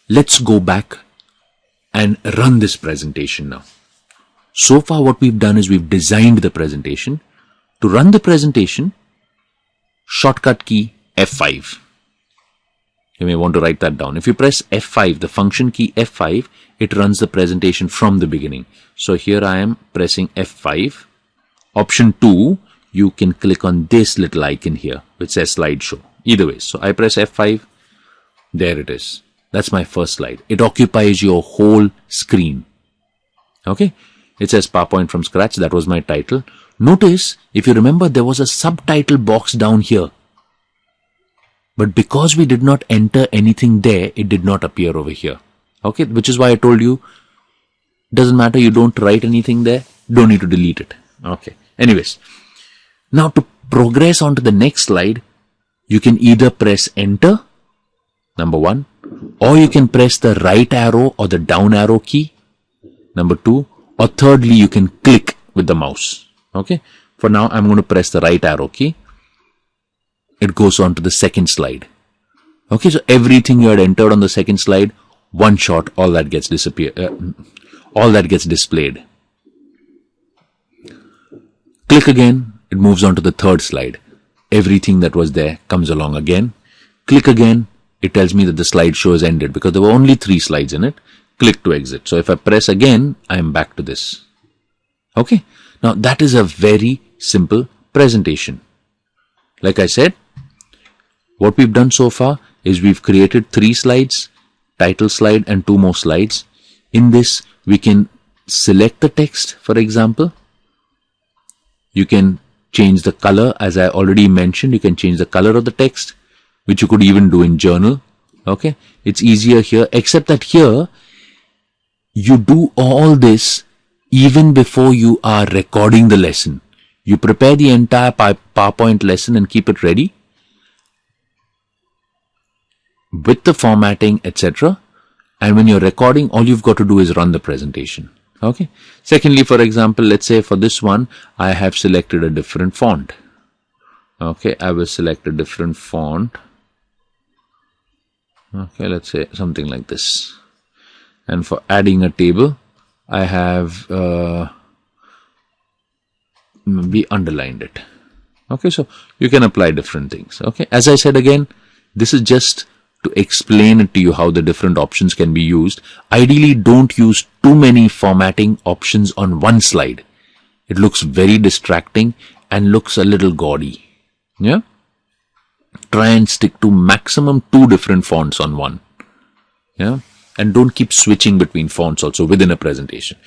let's go back and run this presentation now. So far what we've done is we've designed the presentation. To run the presentation, shortcut key F5. You may want to write that down. If you press F5, the function key F5, it runs the presentation from the beginning. So here I am pressing F5. Option 2, you can click on this little icon here, which says slideshow. Either way. So I press F5. There it is. That's my first slide. It occupies your whole screen. Okay. It says PowerPoint from scratch. That was my title. Notice, if you remember, there was a subtitle box down here. But because we did not enter anything there, it did not appear over here. Okay, which is why I told you, doesn't matter, you don't write anything there, don't need to delete it. Okay, anyways. Now to progress on to the next slide, you can either press enter, number 1, or you can press the right arrow or the down arrow key, number 2, or thirdly, you can click with the mouse. Okay, for now, I'm going to press the right arrow key. It goes on to the second slide. Okay, so everything you had entered on the second slide, one shot, all that gets displayed. Click again, it moves on to the third slide. Everything that was there comes along again. Click again, it tells me that the slideshow is ended because there were only 3 slides in it. Click to exit. So if I press again, I am back to this. Okay, now that is a very simple presentation. Like I said, what we've done so far is we've created 3 slides, title slide and 2 more slides. In this, we can select the text, for example. You can change the color, as I already mentioned, you can change the color of the text, which you could even do in journal. Okay, it's easier here, except that here, you do all this even before you are recording the lesson. You prepare the entire PowerPoint lesson and keep it ready with the formatting, etc. And when you're recording, all you've got to do is run the presentation. Okay. Secondly, for example, let's say for this one, I have selected a different font. Okay, I will select a different font. Okay, let's say something like this. And for adding a table, I have we underlined it. Okay, so you can apply different things. Okay, as I said again, this is just to explain it to you how the different options can be used. Ideally, don't use too many formatting options on one slide. It looks very distracting and looks a little gaudy. Yeah, try and stick to maximum 2 different fonts on one. Yeah, and don't keep switching between fonts also within a presentation.